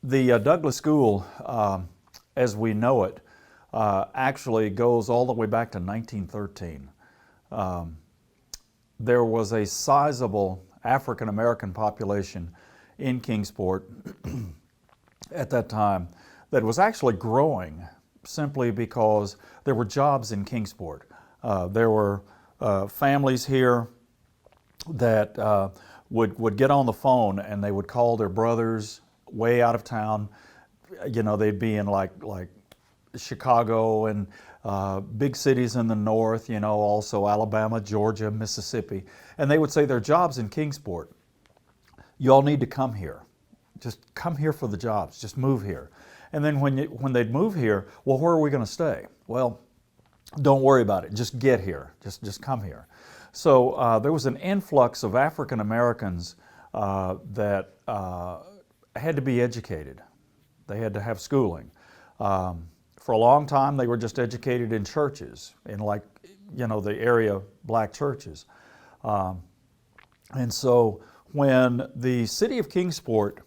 The Douglass School, as we know it, actually goes all the way back to 1913. There was a sizable African American population in Kingsport at that time that was actually growing simply because there were jobs in Kingsport. There were families here that would get on the phone and they would call their brothers way out of town. You know, they'd be in like Chicago and big cities in the north, you know, also Alabama, Georgia, Mississippi. And they would say, there are jobs in Kingsport. You all need to come here. Just come here for the jobs. Just move here. And then when they'd move here, well, where are we going to stay? Well, don't worry about it. Just get here. Just come here. So there was an influx of African Americans that had to be educated. They had to have schooling. For a long time, they were just educated in churches, in like, you know, the area black churches. And so when the city of Kingsport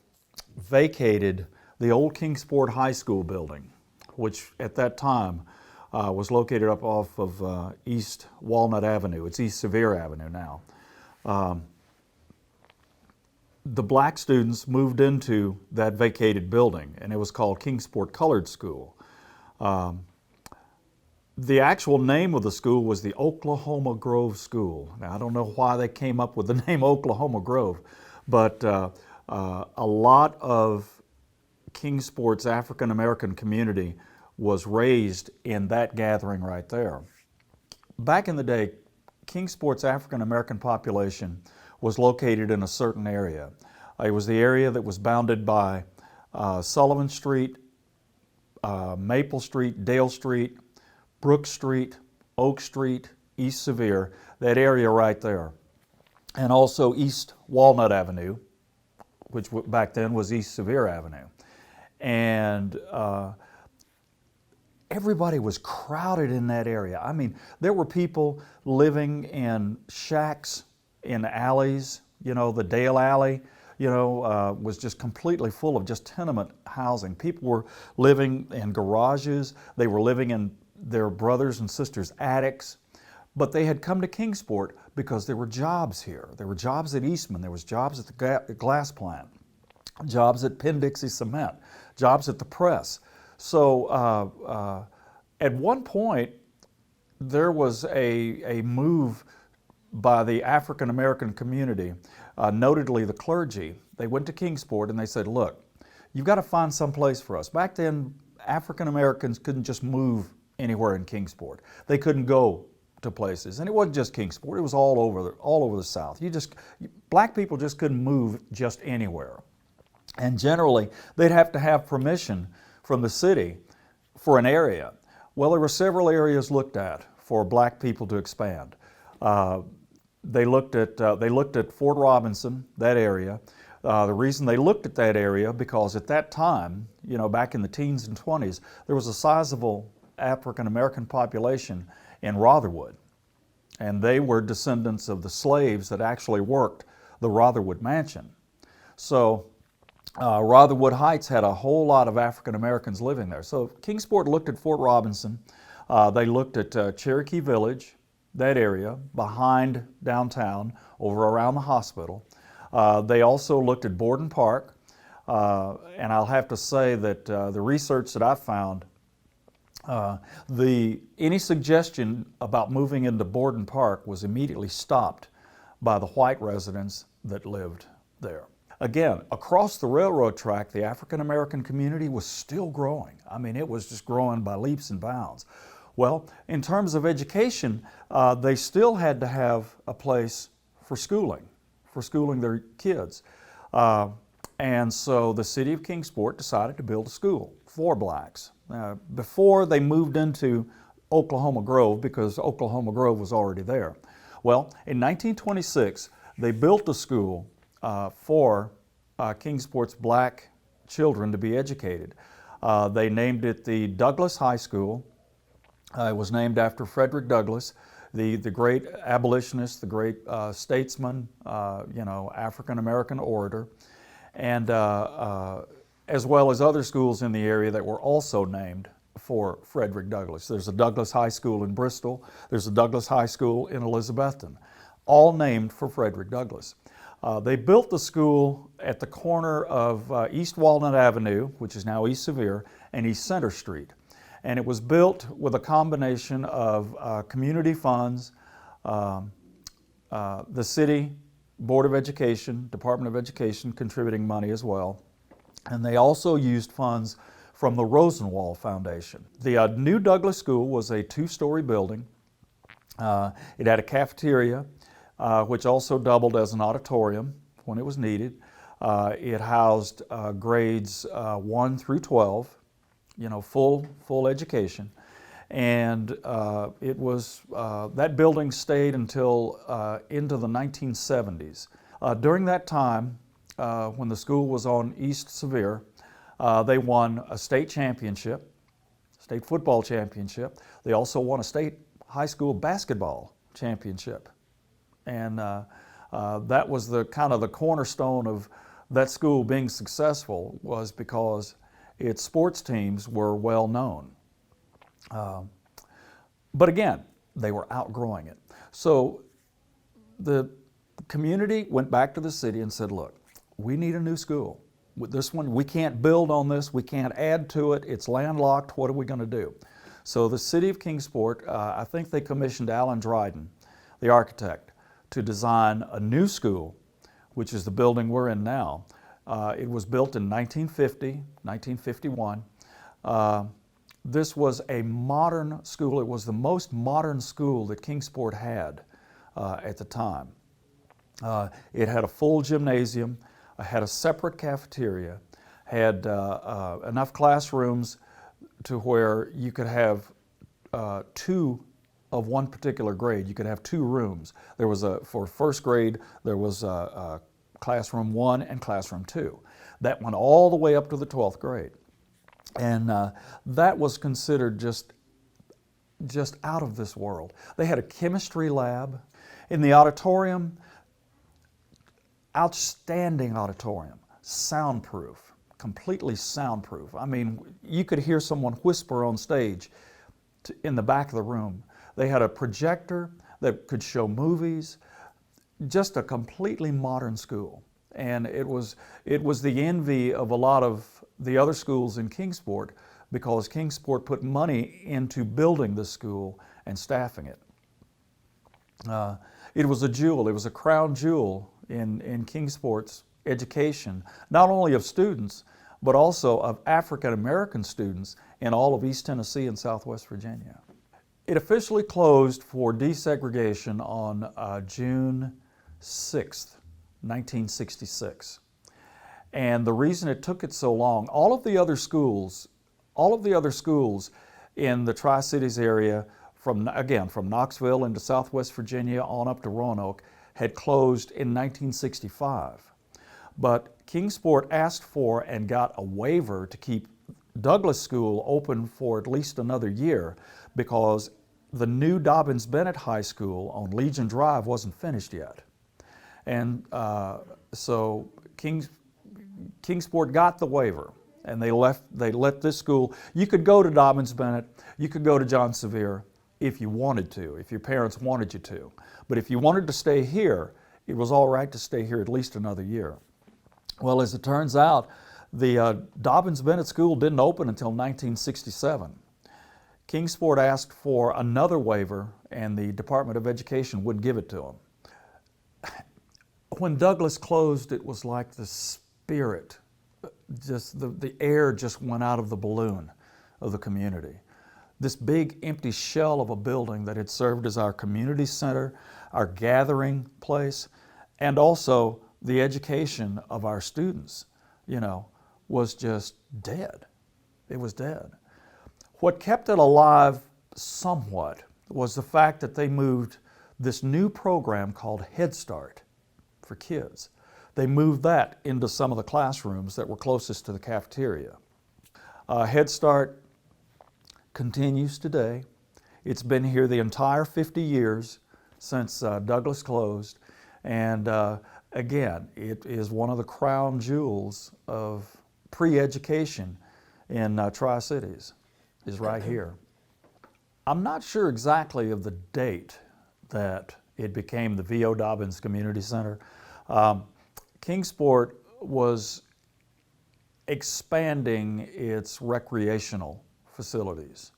vacated the old Kingsport High School building, which at that time was located up off of East Walnut Avenue. It's East Sevier Avenue now. The black students moved into that vacated building, and it was called Kingsport Colored School. The actual name of the school was the Oklahoma Grove School. Now, I don't know why they came up with the name Oklahoma Grove, but a lot of Kingsport's African American community was raised in that gathering right there. Back in the day, Kingsport's African American population was located in a certain area. It was the area that was bounded by Sullivan Street, Maple Street, Dale Street, Brook Street, Oak Street, East Sevier, that area right there. And also East Walnut Avenue, which back then was East Sevier Avenue. And everybody was crowded in that area. I mean, there were people living in shacks, in alleys. You know, the Dale Alley, you know, was just completely full of just tenement housing. People were living in garages. They were living in their brothers and sisters' attics. But they had come to Kingsport because there were jobs here. There were jobs at Eastman. There was jobs at the glass plant, jobs at Penn-Dixie Cement, jobs at the press. So at one point, there was a move by the African American community, notedly the clergy. They went to Kingsport and they said, look, you've got to find some place for us. Back then, African Americans couldn't just move anywhere in Kingsport. They couldn't go to places. And it wasn't just Kingsport, it was all over the South. Black people just couldn't move just anywhere. And generally, they'd have to have permission from the city for an area. Well, there were several areas looked at for black people to expand. They looked at Fort Robinson, that area. The reason they looked at that area, because at that time, you know, back in the teens and 20s, there was a sizable African American population in Rotherwood. And they were descendants of the slaves that actually worked the Rotherwood Mansion. So Rotherwood Heights had a whole lot of African Americans living there. So Kingsport looked at Fort Robinson. They looked at Cherokee Village, that area behind downtown, over around the hospital. They also looked at Borden Park. And I'll have to say that the research that I found, any suggestion about moving into Borden Park was immediately stopped by the white residents that lived there. Again, across the railroad track, the African American community was still growing. I mean, it was just growing by leaps and bounds. Well, in terms of education, they still had to have a place for schooling their kids. And so the city of Kingsport decided to build a school for blacks. Before they moved into Oklahoma Grove, because Oklahoma Grove was already there. Well, in 1926, they built a school for Kingsport's black children to be educated. They named it the Douglass High School. It was named after Frederick Douglass, the great abolitionist, the great statesman, you know, African-American orator. And as well as other schools in the area that were also named for Frederick Douglass. There's a Douglass High School in Bristol. There's a Douglass High School in Elizabethton, all named for Frederick Douglass. They built the school at the corner of East Walnut Avenue, which is now East Sevier, and East Center Street. And it was built with a combination of community funds, the city Board of Education, Department of Education contributing money as well. And they also used funds from the Rosenwald Foundation. The new Douglass School was a two-story building. It had a cafeteria, which also doubled as an auditorium when it was needed. It housed grades 1 through 12, full education. And it was, that building stayed until into the 1970s. During that time, when the school was on East Sevier, they won a state championship, state football championship. They also won a state high school basketball championship. And that was the kind of the cornerstone of that school being successful, was because its sports teams were well known. But again, they were outgrowing it. So the community went back to the city and said, look, we need a new school. With this one, we can't build on this, we can't add to it, it's landlocked, what are we going to do? So the city of Kingsport, I think they commissioned Alan Dryden, the architect, to design a new school, which is the building we're in now. It was built in 1951. This was a modern school. It was the most modern school that Kingsport had at the time. It had a full gymnasium, had a separate cafeteria, had enough classrooms to where you could have two of one particular grade. You could have two rooms. There was for first grade, there was classroom 1 and classroom 2. That went all the way up to the 12th grade. And that was considered just out of this world. They had a chemistry lab. In the auditorium, outstanding auditorium, soundproof, completely soundproof. I mean, you could hear someone whisper on stage in the back of the room. They had a projector that could show movies, just a completely modern school. And it was the envy of a lot of the other schools in Kingsport, because Kingsport put money into building the school and staffing it. It was a jewel, it was a crown jewel in Kingsport's education, not only of students, but also of African American students in all of East Tennessee and Southwest Virginia. It officially closed for desegregation on June 6th, 1966. And the reason it took it so long, all of the other schools in the Tri-Cities area, from Knoxville into Southwest Virginia on up to Roanoke, had closed in 1965. But Kingsport asked for and got a waiver to keep Douglass School open for at least another year, because the new Dobbins-Bennett High School on Legion Drive wasn't finished yet. And so Kingsport got the waiver, and they let this school. You could go to Dobbins-Bennett, you could go to John Sevier if you wanted to, if your parents wanted you to. But if you wanted to stay here, it was all right to stay here at least another year. Well, as it turns out, the Dobbins-Bennett School didn't open until 1967. Kingsport asked for another waiver, and the Department of Education wouldn't give it to them. When Douglass closed, it was like the spirit, just the air just went out of the balloon of the community. This big empty shell of a building that had served as our community center, our gathering place, and also the education of our students, was just dead. It was dead. What kept it alive somewhat was the fact that they moved this new program called Head Start for kids. They moved that into some of the classrooms that were closest to the cafeteria. Head Start continues today. It's been here the entire 50 years since Douglass closed, and again, it is one of the crown jewels of pre-education in Tri-Cities is right here. I'm not sure exactly of the date that it became the V.O. Dobbins Community Center. Kingsport was expanding its recreational facilities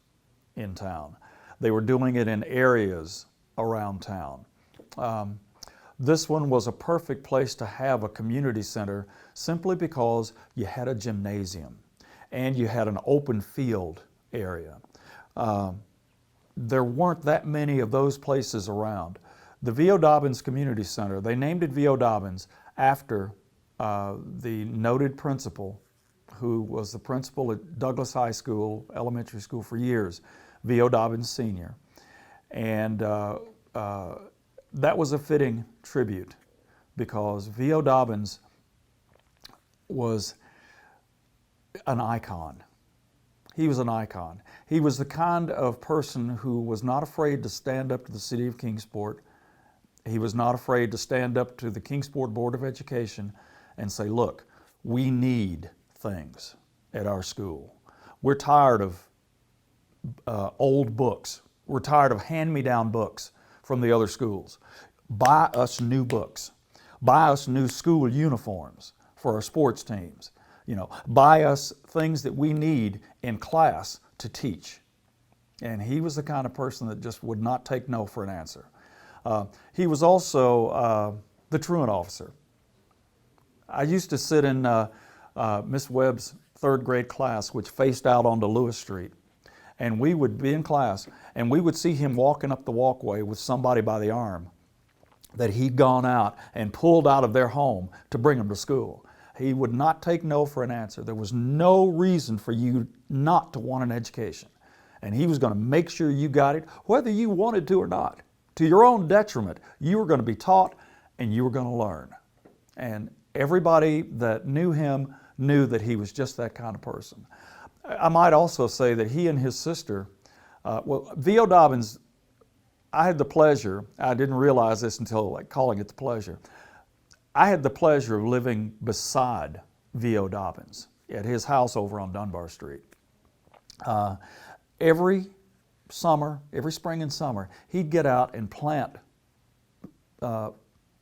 in town. They were doing it in areas around town. This one was a perfect place to have a community center simply because you had a gymnasium and you had an open field area. There weren't that many of those places around. The V.O. Dobbins Community Center, they named it V.O. Dobbins after the noted principal who was the principal at Douglass High School, elementary school for years, V.O. Dobbins Sr. And that was a fitting tribute because V.O. Dobbins was an icon. He was an icon. He was the kind of person who was not afraid to stand up to the city of Kingsport. He was not afraid to stand up to the Kingsport Board of Education and say, look, we need things at our school. We're tired of old books. We're tired of hand-me-down books from the other schools. Buy us new books. Buy us new school uniforms for our sports teams. You know, buy us things that we need in class to teach. And he was the kind of person that just would not take no for an answer. He was also the truant officer. I used to sit in Miss Webb's third grade class, which faced out onto Lewis Street. And we would be in class, and we would see him walking up the walkway with somebody by the arm that he'd gone out and pulled out of their home to bring them to school. He would not take no for an answer. There was no reason for you not to want an education. And he was going to make sure you got it, whether you wanted to or not. To your own detriment, you were going to be taught and you were going to learn. And everybody that knew him knew that he was just that kind of person. I might also say that he and his sister, V.O. Dobbins, I had the pleasure, I didn't realize this until calling it the pleasure, I had the pleasure of living beside V.O. Dobbins at his house over on Dunbar Street. Every summer, every spring and summer, he'd get out and plant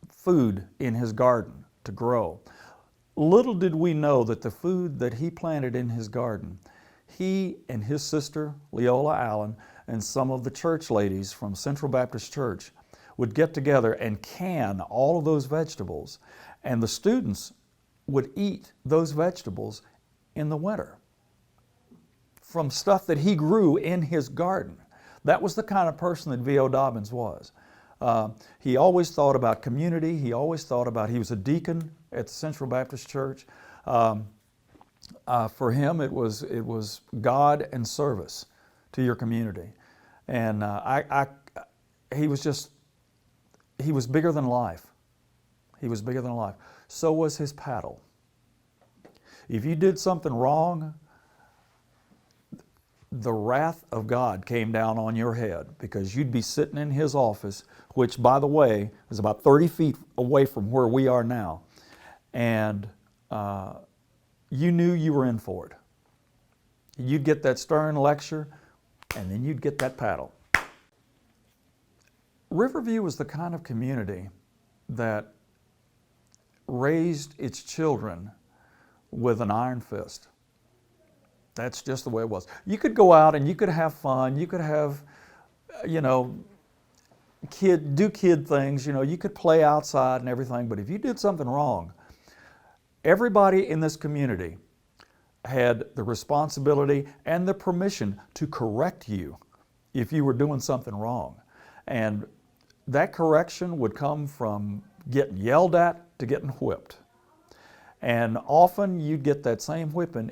food in his garden to grow. Little did we know that the food that he planted in his garden, he and his sister, Leola Allen, and some of the church ladies from Central Baptist Church would get together and can all of those vegetables, and the students would eat those vegetables in the winter from stuff that he grew in his garden. That was the kind of person that V.O. Dobbins was. He always thought about community. He always thought about, he was a deacon at the Central Baptist Church. For him, it was God and service to your community. And he was bigger than life. He was bigger than life. So was his paddle. If you did something wrong, the wrath of God came down on your head because you'd be sitting in his office, which, by the way, is about 30 feet away from where we are now. And you knew you were in for it. You'd get that stern lecture, and then you'd get that paddle. Riverview was the kind of community that raised its children with an iron fist. That's just the way it was. You could go out and you could have fun. You could have, do kid things. You could play outside and everything. But if you did something wrong, everybody in this community had the responsibility and the permission to correct you if you were doing something wrong. And that correction would come from getting yelled at to getting whipped. And often you'd get that same whipping.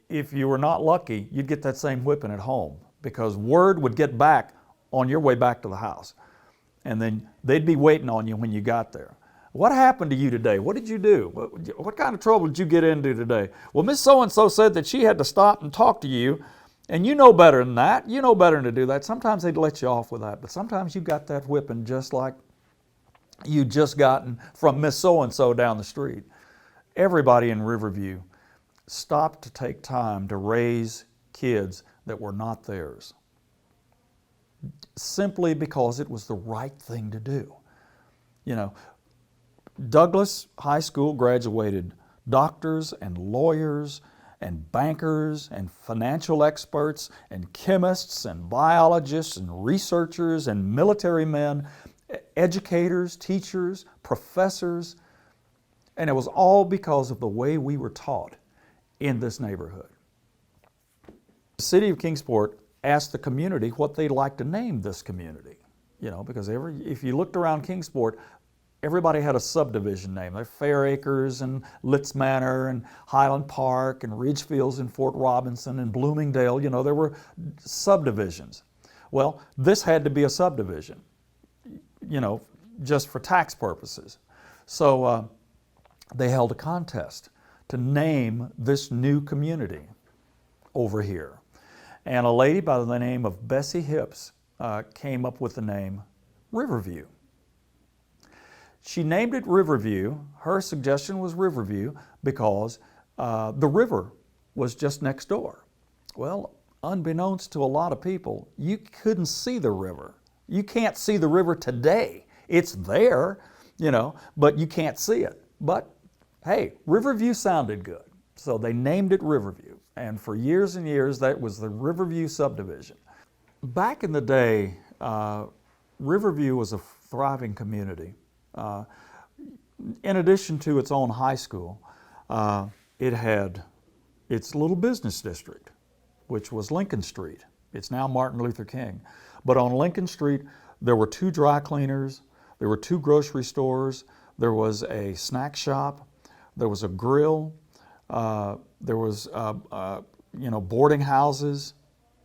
If you were not lucky, you'd get that same whipping at home because word would get back on your way back to the house. And then they'd be waiting on you when you got there. What happened to you today? What did you do? What kind of trouble did you get into today? Well, Miss So-and-so said that she had to stop and talk to you, and you know better than that. You know better than to do that. Sometimes they'd let you off with that, but sometimes you got that whipping just like you just gotten from Miss So-and-so down the street. Everybody in Riverview stopped to take time to raise kids that were not theirs, simply because it was the right thing to do. You know, Douglass High School graduated doctors and lawyers and bankers and financial experts and chemists and biologists and researchers and military men, educators, teachers, professors, and it was all because of the way we were taught in this neighborhood. The city of Kingsport asked the community what they'd like to name this community, you know, because if you looked around Kingsport, everybody had a subdivision name. There Fair Acres and Litz Manor and Highland Park and Ridgefields and Fort Robinson and Bloomingdale. You know, there were subdivisions. Well, this had to be a subdivision, you know, just for tax purposes. So they held a contest to name this new community over here. And a lady by the name of Bessie Hips came up with the name Riverview. She named it Riverview. Her suggestion was Riverview because the river was just next door. Well, unbeknownst to a lot of people, you couldn't see the river. You can't see the river today. It's there, you know, but you can't see it. But hey, Riverview sounded good, so they named it Riverview. And for years and years, that was the Riverview subdivision. Back in the day, Riverview was a thriving community. In addition to its own high school, it had its little business district, which was Lincoln Street. It's now Martin Luther King. But on Lincoln Street, there were 2 dry cleaners, there were 2 grocery stores, there was a snack shop, there was a grill, there was you know, boarding houses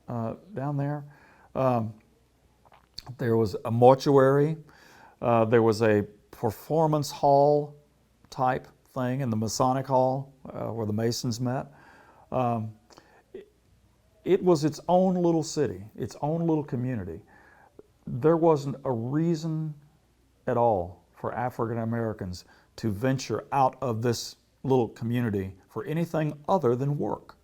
down there. There was a mortuary. There was a performance hall type thing in the Masonic Hall where the Masons met. It was its own little city, its own little community. There wasn't a reason at all for African Americans to venture out of this little community for anything other than work.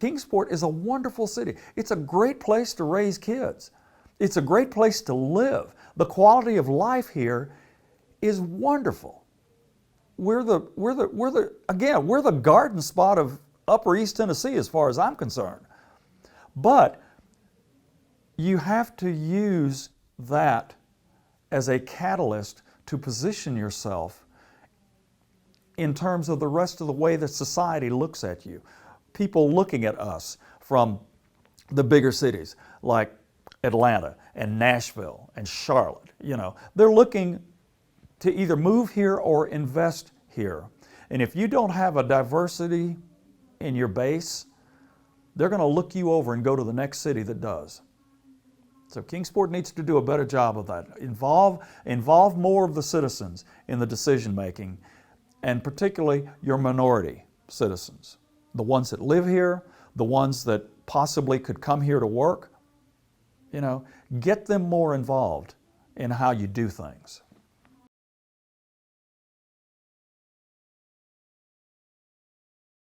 Kingsport is a wonderful city. It's a great place to raise kids. It's a great place to live. The quality of life here is wonderful. We're the garden spot of Upper East Tennessee as far as I'm concerned. But you have to use that as a catalyst to position yourself in terms of the rest of the way that society looks at you. People looking at us from the bigger cities like Atlanta and Nashville and Charlotte, you know, they're looking to either move here or invest here. And if you don't have a diversity in your base, they're going to look you over and go to the next city that does. So Kingsport needs to do a better job of that. Involve more of the citizens in the decision making, and particularly your minority citizens. The ones that live here, the ones that possibly could come here to work, you know, get them more involved in how you do things.